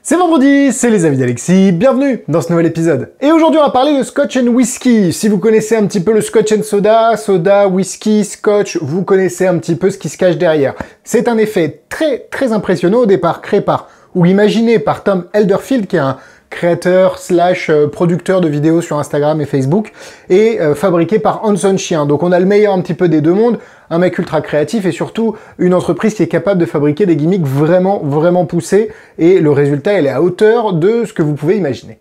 C'est vendredi, c'est les amis d'Alexis, bienvenue dans ce nouvel épisode. Et aujourd'hui on va parler de Scotch and Whisky. Si vous connaissez un petit peu le Scotch and Soda, soda, whisky, scotch, vous connaissez un petit peu ce qui se cache derrière. C'est un effet très impressionnant au départ créé par, ou imaginé par Tom Elderfield, qui est un créateur slash producteur de vidéos sur Instagram et Facebook, et fabriqué par Hanson Chien. Donc on a le meilleur un petit peu des deux mondes, un mec ultra créatif et surtout une entreprise qui est capable de fabriquer des gimmicks vraiment poussés, et le résultat il est à hauteur de ce que vous pouvez imaginer.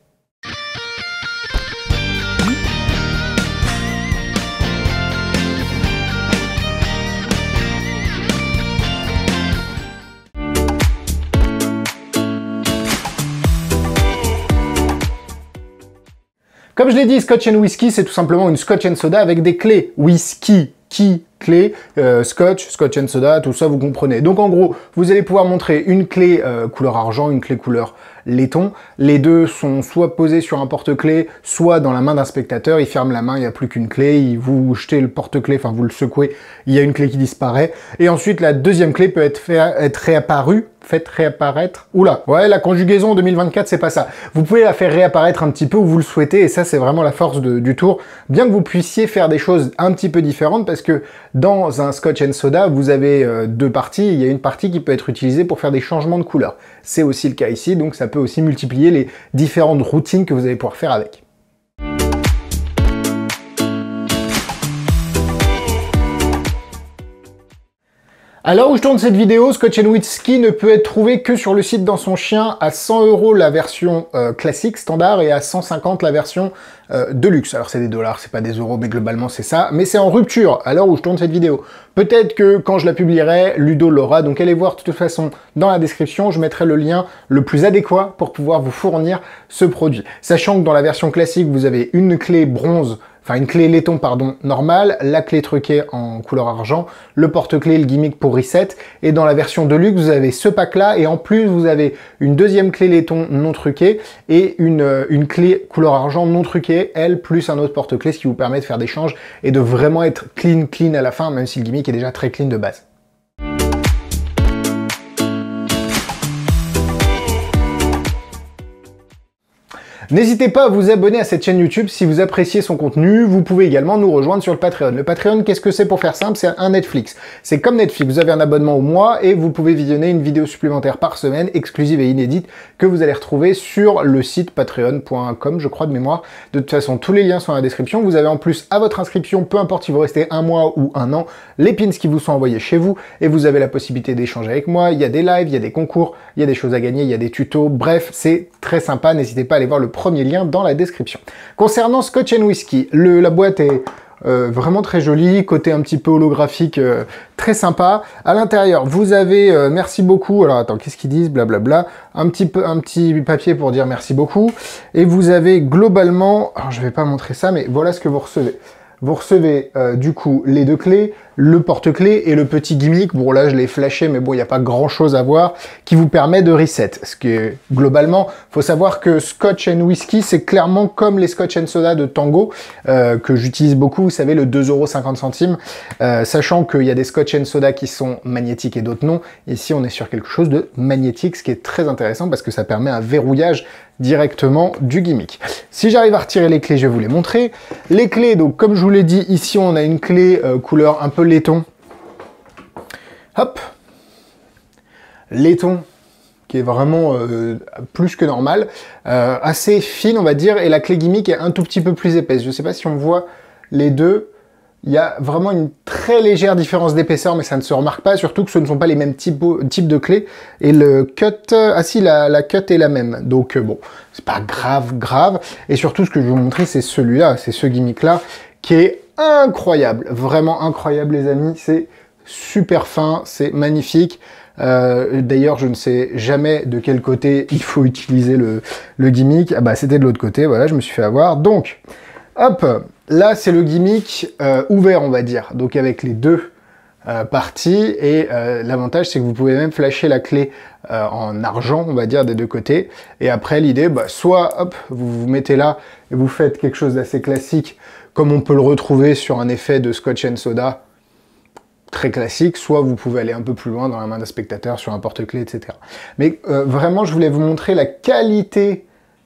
Comme je l'ai dit, Scotch and Whisky, c'est tout simplement une Scotch and Soda avec des clés. Whisky, clé, Scotch and Soda, tout ça vous comprenez. Donc en gros, vous allez pouvoir montrer une clé couleur argent, une clé couleur laiton. Les deux sont soit posés sur un porte-clés, soit dans la main d'un spectateur. Il ferme la main, il n'y a plus qu'une clé. Vous jetez le porte-clés, enfin vous le secouez, il y a une clé qui disparaît. Et ensuite, la deuxième clé peut être réapparue. Faites réapparaître. Oula, ouais, la conjugaison en 2024, c'est pas ça. Vous pouvez la faire réapparaître un petit peu où vous le souhaitez, et ça, c'est vraiment la force du tour. Bien que vous puissiez faire des choses un petit peu différentes, parce que dans un Scotch and Soda, vous avez deux parties. Il y a une partie qui peut être utilisée pour faire des changements de couleur. C'est aussi le cas ici, donc ça peut aussi multiplier les différentes routines que vous allez pouvoir faire avec. À l'heure où je tourne cette vidéo, Scotch and Whisky ne peut être trouvé que sur le site Dans son chien à 100 € la version classique, standard, et à 150 la version de luxe. Alors c'est des dollars, c'est pas des euros, mais globalement c'est ça. Mais c'est en rupture à l'heure où je tourne cette vidéo. Peut-être que quand je la publierai, Ludo l'aura, donc allez voir de toute façon dans la description, je mettrai le lien le plus adéquat pour pouvoir vous fournir ce produit. Sachant que dans la version classique, vous avez une clé bronze, enfin une clé laiton pardon, normale, la clé truquée en couleur argent, le porte-clés, le gimmick pour reset, et dans la version de luxe, vous avez ce pack-là, et en plus, vous avez une deuxième clé laiton non truquée, et une clé couleur argent non truquée, elle, plus un autre porte-clés, ce qui vous permet de faire des changes, et de vraiment être clean à la fin, même si le gimmick est déjà très clean de base. N'hésitez pas à vous abonner à cette chaîne YouTube si vous appréciez son contenu. Vous pouvez également nous rejoindre sur le Patreon. Le Patreon, qu'est-ce que c'est pour faire simple? C'est un Netflix. C'est comme Netflix, vous avez un abonnement au mois et vous pouvez visionner une vidéo supplémentaire par semaine, exclusive et inédite, que vous allez retrouver sur le site patreon.com, je crois de mémoire. De toute façon, tous les liens sont dans la description. Vous avez en plus à votre inscription, peu importe si vous restez un mois ou un an, les pins qui vous sont envoyés chez vous et vous avez la possibilité d'échanger avec moi. Il y a des lives, il y a des concours, il y a des choses à gagner, il y a des tutos. Bref, c'est très sympa. N'hésitez pas à aller voir le premier lien dans la description. Concernant Scotch and Whisky, la boîte est vraiment très jolie, côté un petit peu holographique, très sympa. À l'intérieur, vous avez, merci beaucoup, alors attends, qu'est-ce qu'ils disent, blablabla, un petit papier pour dire merci beaucoup, et vous avez globalement, alors je vais pas montrer ça, mais voilà ce que vous recevez. Vous recevez du coup les deux clés, le porte-clés et le petit gimmick, bon là je l'ai flashé mais bon il n'y a pas grand chose à voir, qui vous permet de reset. Ce que globalement, faut savoir que Scotch and Whisky c'est clairement comme les Scotch and Soda de Tango, que j'utilise beaucoup, vous savez le 2,50 €, sachant qu'il y a des Scotch and Soda qui sont magnétiques et d'autres non. Ici on est sur quelque chose de magnétique, ce qui est très intéressant parce que ça permet un verrouillage directement du gimmick. Si j'arrive à retirer les clés, je vais vous les montrer. Les clés, donc comme je vous l'ai dit, ici on a une clé couleur un peu laiton. Hop, laiton, qui est vraiment plus que normal, assez fine on va dire, et la clé gimmick est un tout petit peu plus épaisse. Je ne sais pas si on voit les deux. Il y a vraiment une très légère différence d'épaisseur, mais ça ne se remarque pas, surtout que ce ne sont pas les mêmes types de clés. Et le cut, ah si, la cut est la même. Donc bon, c'est pas grave. Et surtout, ce que je vais vous montrer, c'est celui-là, c'est ce gimmick-là, qui est incroyable. Vraiment incroyable, les amis. C'est super fin, c'est magnifique. D'ailleurs, je ne sais jamais de quel côté il faut utiliser le gimmick. Ah bah, c'était de l'autre côté, voilà, je me suis fait avoir. Donc, hop, là, c'est le gimmick ouvert, on va dire, donc avec les deux parties, et l'avantage, c'est que vous pouvez même flasher la clé en argent, on va dire, des deux côtés, et après, l'idée, bah, soit, hop, vous vous mettez là, et vous faites quelque chose d'assez classique, comme on peut le retrouver sur un effet de Scotch and Soda, très classique, soit vous pouvez aller un peu plus loin dans la main d'un spectateur sur un porte-clés, etc. Mais vraiment, je voulais vous montrer la qualité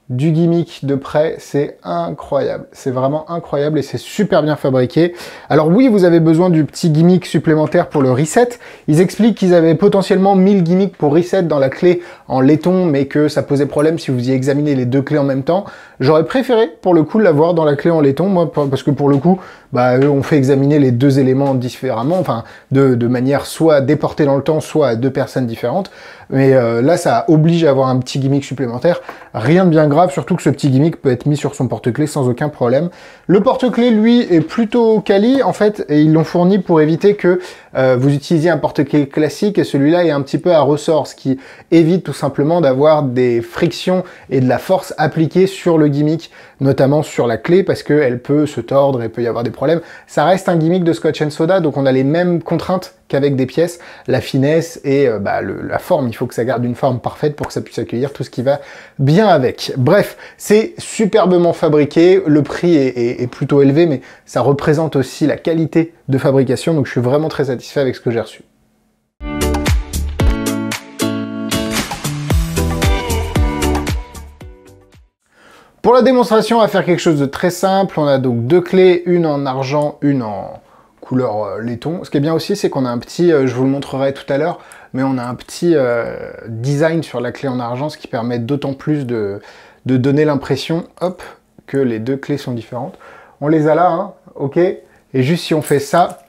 du gimmick de près, c'est incroyable. C'est vraiment incroyable et c'est super bien fabriqué. Alors oui, vous avez besoin du petit gimmick supplémentaire pour le reset. Ils expliquent qu'ils avaient potentiellement 1000 gimmicks pour reset dans la clé en laiton, mais que ça posait problème si vous y examinez les deux clés en même temps. J'aurais préféré, pour le coup, l'avoir dans la clé en laiton, moi, parce que pour le coup, bah, eux, on fait examiner les deux éléments différemment, enfin, de manière soit déportée dans le temps, soit à deux personnes différentes. Mais là, ça oblige à avoir un petit gimmick supplémentaire. Rien de bien grave, surtout que ce petit gimmick peut être mis sur son porte-clés sans aucun problème. Le porte-clés, lui, est plutôt quali, en fait, et ils l'ont fourni pour éviter que vous utilisiez un porte-clés classique et celui-là est un petit peu à ressort, ce qui évite tout simplement d'avoir des frictions et de la force appliquée sur le gimmick, notamment sur la clé, parce qu'elle peut se tordre et peut y avoir des problèmes. Ça reste un gimmick de Scotch & Soda, donc on a les mêmes contraintes qu'avec des pièces, la finesse et la forme. Il faut que ça garde une forme parfaite pour que ça puisse accueillir tout ce qui va bien avec. Bref, c'est superbement fabriqué, le prix est plutôt élevé, mais ça représente aussi la qualité de fabrication, donc je suis vraiment très satisfait avec ce que j'ai reçu. Pour la démonstration, on va faire quelque chose de très simple. On a donc deux clés, une en argent, une en couleur laiton. Ce qui est bien aussi, c'est qu'on a un petit, je vous le montrerai tout à l'heure, mais on a un petit design sur la clé en argent, ce qui permet d'autant plus de donner l'impression, hop, que les deux clés sont différentes. On les a là, hein, ok. Et juste si on fait ça,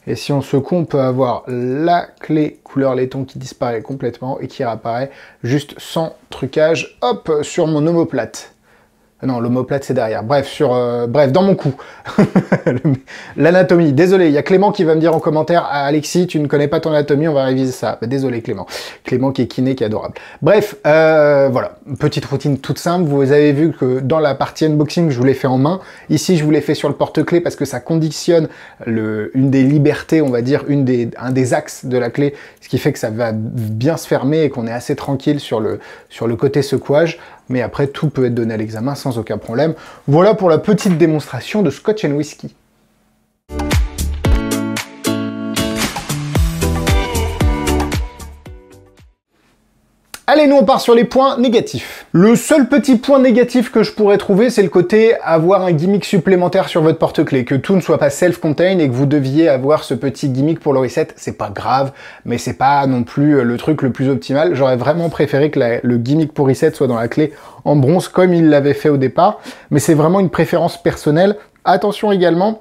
et si on secoue, on peut avoir la clé couleur laiton qui disparaît complètement et qui réapparaît juste sans trucage, hop, sur mon omoplate. Non, l'omoplate c'est derrière. Bref, bref, dans mon cou. L'anatomie. Désolé, il y a Clément qui va me dire en commentaire, ah, Alexis, tu ne connais pas ton anatomie, on va réviser ça. Bah, désolé Clément. Clément qui est kiné, qui est adorable. Bref, voilà, petite routine toute simple. Vous avez vu que dans la partie unboxing, je vous l'ai fait en main. Ici, je vous l'ai fait sur le porte-clés parce que ça conditionne une des libertés, on va dire, un des axes de la clé, ce qui fait que ça va bien se fermer et qu'on est assez tranquille sur le côté secouage. Mais après, tout peut être donné à l'examen sans aucun problème. Voilà pour la petite démonstration de Scotch & Whisky. Allez, nous on part sur les points négatifs. Le seul petit point négatif que je pourrais trouver, c'est le côté avoir un gimmick supplémentaire sur votre porte-clés, que tout ne soit pas self-contained et que vous deviez avoir ce petit gimmick pour le reset. C'est pas grave, mais c'est pas non plus le truc le plus optimal. J'aurais vraiment préféré que le gimmick pour reset soit dans la clé en bronze comme il l'avait fait au départ, mais c'est vraiment une préférence personnelle. Attention également,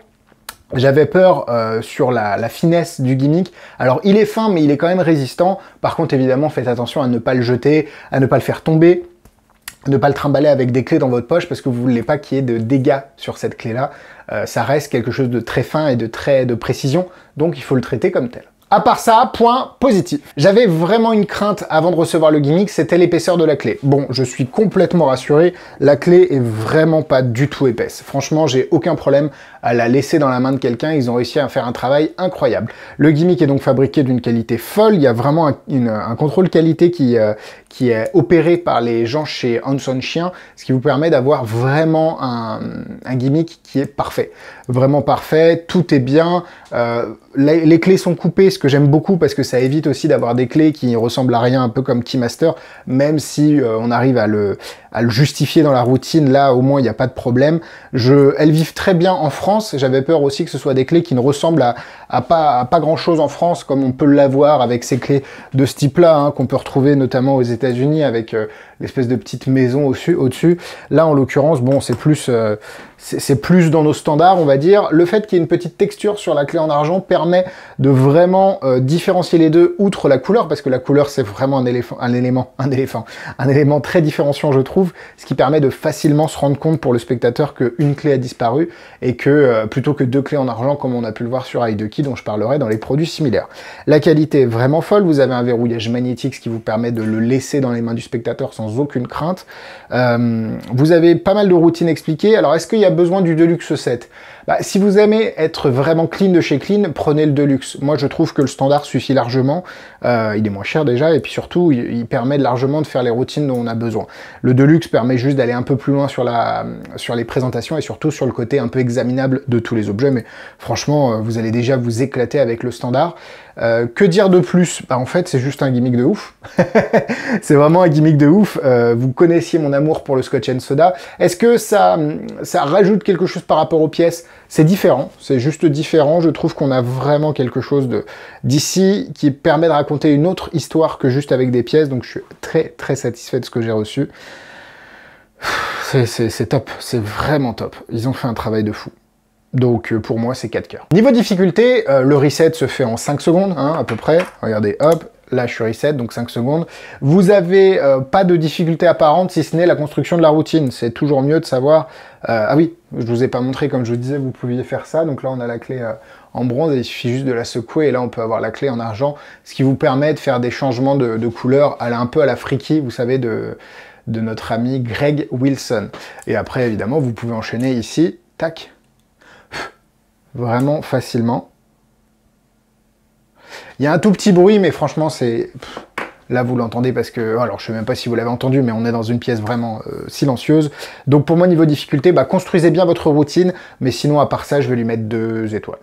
j'avais peur sur la finesse du gimmick. Alors il est fin mais il est quand même résistant. Par contre évidemment faites attention à ne pas le jeter, à ne pas le faire tomber, à ne pas le trimballer avec des clés dans votre poche parce que vous voulez pas qu'il y ait de dégâts sur cette clé là. Ça reste quelque chose de très fin et de précision, donc il faut le traiter comme tel. À part ça, point positif. J'avais vraiment une crainte avant de recevoir le gimmick, c'était l'épaisseur de la clé. Bon, je suis complètement rassuré, la clé est vraiment pas du tout épaisse. Franchement, j'ai aucun problème à la laisser dans la main de quelqu'un, ils ont réussi à faire un travail incroyable. Le gimmick est donc fabriqué d'une qualité folle, il y a vraiment un contrôle qualité qui est opéré par les gens chez Hanson Chien, ce qui vous permet d'avoir vraiment un gimmick qui est parfait. Vraiment parfait, tout est bien, les clés sont coupées, ce que j'aime beaucoup parce que ça évite aussi d'avoir des clés qui ressemblent à rien, un peu comme Keymaster, même si on arrive à le justifier dans la routine, là au moins il n'y a pas de problème. Elles vivent très bien en France, j'avais peur aussi que ce soit des clés qui ne ressemblent à pas grand chose en France, comme on peut l'avoir avec ces clés de ce type-là, hein, qu'on peut retrouver notamment aux États-Unis avec l'espèce de petite maison au-dessus. Là en l'occurrence, bon, c'est plus dans nos standards, on va dire. Le fait qu'il y ait une petite texture sur la clé en argent permet de vraiment différencier les deux, outre la couleur, parce que la couleur c'est vraiment un élément très différenciant, je trouve, ce qui permet de facilement se rendre compte pour le spectateur qu'une clé a disparu et que plutôt que deux clés en argent comme on a pu le voir sur iDucky, dont je parlerai dans les produits similaires. La qualité est vraiment folle, vous avez un verrouillage magnétique, ce qui vous permet de le laisser dans les mains du spectateur sans sans aucune crainte. Vous avez pas mal de routines expliquées. Alors, est-ce qu'il y a besoin du Deluxe set? Bah, si vous aimez être vraiment clean de chez Clean, prenez le Deluxe. Moi, je trouve que le standard suffit largement. Il est moins cher déjà, et puis surtout, il permet largement de faire les routines dont on a besoin. Le Deluxe permet juste d'aller un peu plus loin sur les présentations, et surtout sur le côté un peu examinable de tous les objets, mais franchement, vous allez déjà vous éclater avec le standard. Que dire de plus? Bah, en fait, c'est juste un gimmick de ouf. C'est vraiment un gimmick de ouf. Vous connaissiez mon amour pour le Scotch & Soda. Est-ce que ça rajoute quelque chose par rapport aux pièces? C'est différent, c'est juste différent. Je trouve qu'on a vraiment quelque chose d'ici qui permet de raconter une autre histoire que juste avec des pièces. Donc je suis très très satisfait de ce que j'ai reçu. C'est top, c'est vraiment top. Ils ont fait un travail de fou. Donc pour moi, c'est 4 cœurs. Niveau difficulté, le reset se fait en 5 secondes, hein, à peu près. Regardez, hop, là je suis reset, donc 5 secondes. Vous avez pas de difficulté apparente, si ce n'est la construction de la routine. C'est toujours mieux de savoir... ah oui, je vous ai pas montré, comme je vous disais, vous pouviez faire ça. Donc là, on a la clé en bronze, et il suffit juste de la secouer, et là, on peut avoir la clé en argent, ce qui vous permet de faire des changements de couleur un peu à la Freaky, vous savez, de notre ami Greg Wilson. Et après, évidemment, vous pouvez enchaîner ici, tac, vraiment facilement. Il y a un tout petit bruit, mais franchement, c'est... Là, vous l'entendez parce que... Alors, je sais même pas si vous l'avez entendu, mais on est dans une pièce vraiment silencieuse. Donc, pour moi, niveau difficulté, bah, construisez bien votre routine. Mais sinon, à part ça, je vais lui mettre 2 étoiles.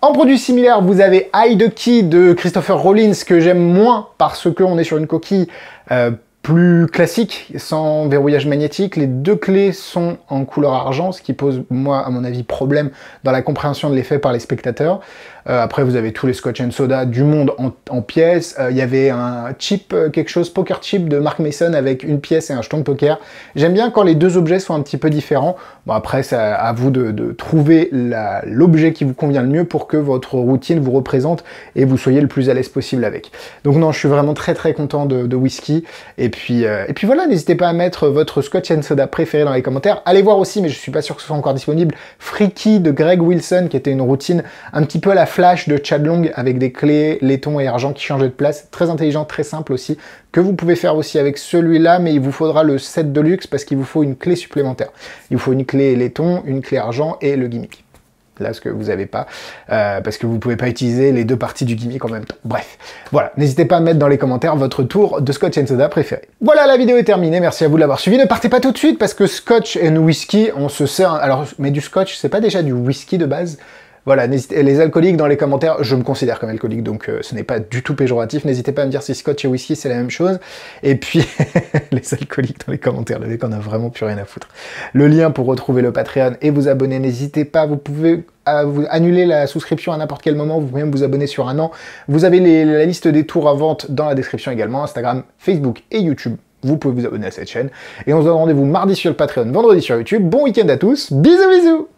En produit similaire, vous avez Hide the Key de Christopher Rollins, que j'aime moins parce qu'on est sur une coquille plus classique, sans verrouillage magnétique. Les 2 clés sont en couleur argent, ce qui pose, moi, à mon avis, problème dans la compréhension de l'effet par les spectateurs. Après, vous avez tous les Scotch & Soda du monde en pièces. Il y avait un chip, quelque chose, poker chip de Mark Mason avec une pièce et un jeton de poker. J'aime bien quand les 2 objets sont un petit peu différents. Bon, après, c'est à vous de trouver l'objet qui vous convient le mieux pour que votre routine vous représente et vous soyez le plus à l'aise possible avec. Donc non, je suis vraiment très très content de whisky. Et puis voilà, n'hésitez pas à mettre votre Scotch & Soda préféré dans les commentaires. Allez voir aussi, mais je suis pas sûr que ce soit encore disponible, Freaky de Greg Wilson, qui était une routine un petit peu à la Flash de Chad Long avec des clés, laiton et argent qui changeaient de place. Très intelligent, très simple aussi, que vous pouvez faire aussi avec celui-là, mais il vous faudra le set de luxe parce qu'il vous faut une clé supplémentaire. Il vous faut une clé laiton, une clé argent et le gimmick. Là, ce que vous n'avez pas, parce que vous ne pouvez pas utiliser les 2 parties du gimmick en même temps. Bref, voilà, n'hésitez pas à mettre dans les commentaires votre tour de Scotch & Soda préféré. Voilà, la vidéo est terminée, merci à vous de l'avoir suivi. Ne partez pas tout de suite, parce que Scotch & Whisky, on se sert... Alors, mais du Scotch, c'est pas déjà du whisky de base? Voilà, les alcooliques dans les commentaires, je me considère comme alcoolique, donc ce n'est pas du tout péjoratif. N'hésitez pas à me dire si Scotch et whisky c'est la même chose. Et puis, les alcooliques dans les commentaires, le mec on a vraiment plus rien à foutre. Le lien pour retrouver le Patreon et vous abonner, n'hésitez pas, vous pouvez annuler la souscription à n'importe quel moment, vous pouvez même vous abonner sur 1 an. Vous avez la liste des tours à vente dans la description également, Instagram, Facebook et YouTube. Vous pouvez vous abonner à cette chaîne. Et on se donne rendez-vous mardi sur le Patreon, vendredi sur YouTube. Bon week-end à tous, bisous bisous.